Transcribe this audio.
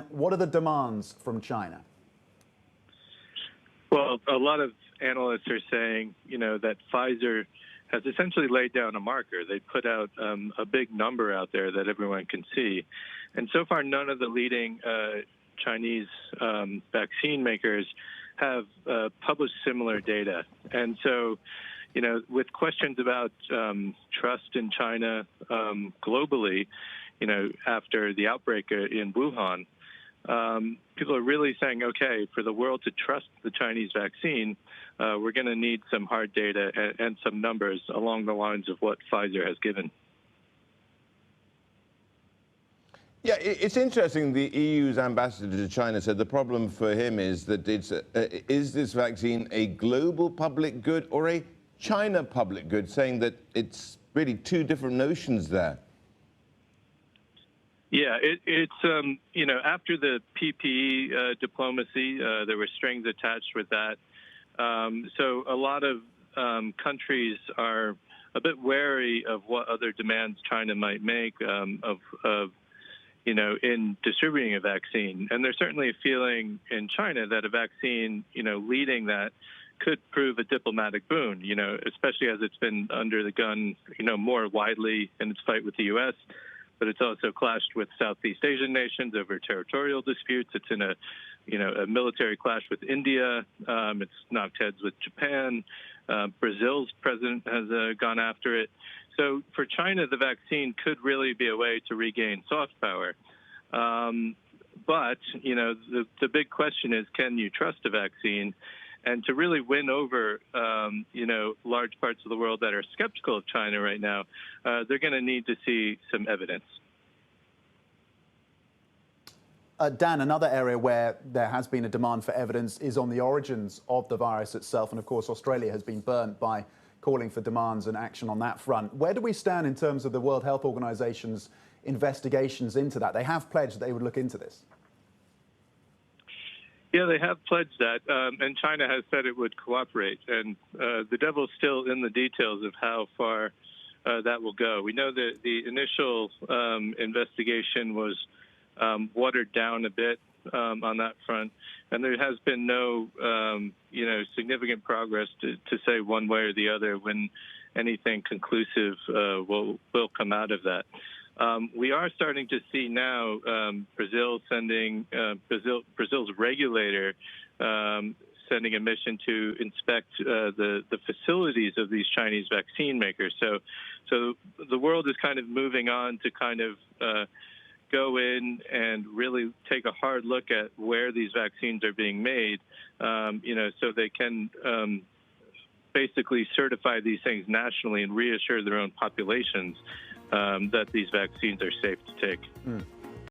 What are the demands from China? Well, a lot of analysts are saying, that Pfizer has essentially laid down a marker. They put out a big number out there that everyone can see. And so far, none of the leading Chinese vaccine makers have published similar data. And so, with questions about trust in China globally, after the outbreak in Wuhan, people are really saying, okay, for the world to trust the Chinese vaccine, we're going to need some hard data and some numbers along the lines of what Pfizer has given. Yeah, it's interesting. The EU's ambassador to China said the problem for him is that is this vaccine a global public good or a China public good, saying that it's really two different notions there. Yeah, it's after the PPE diplomacy, there were strings attached with that. So a lot of countries are a bit wary of what other demands China might make in distributing a vaccine. And there's certainly a feeling in China that a vaccine, leading that could prove a diplomatic boon, especially as it's been under the gun, more widely in its fight with the U.S., but it's also clashed with Southeast Asian nations over territorial disputes. It's in a military clash with India. It's knocked heads with Japan. Brazil's president has gone after it. So for China, the vaccine could really be a way to regain soft power. But, the big question is, can you trust a vaccine? And to really win over, large parts of the world that are skeptical of China right now, they're going to need to see some evidence. Dan, another area where there has been a demand for evidence is on the origins of the virus itself. And of course, Australia has been burnt by calling for demands and action on that front. Where do we stand in terms of the World Health Organization's investigations into that? They have pledged they would look into this. Yeah, they have pledged that, and China has said it would cooperate. And the devil's still in the details of how far that will go. We know that the initial investigation was watered down a bit on that front, and there has been no, significant progress to say one way or the other when anything conclusive will come out of that. We are starting to see now Brazil's regulator sending a mission to inspect the facilities of these Chinese vaccine makers. So the world is kind of moving on to kind of go in and really take a hard look at where these vaccines are being made, so they can basically certify these things nationally and reassure their own populations that these vaccines are safe to take.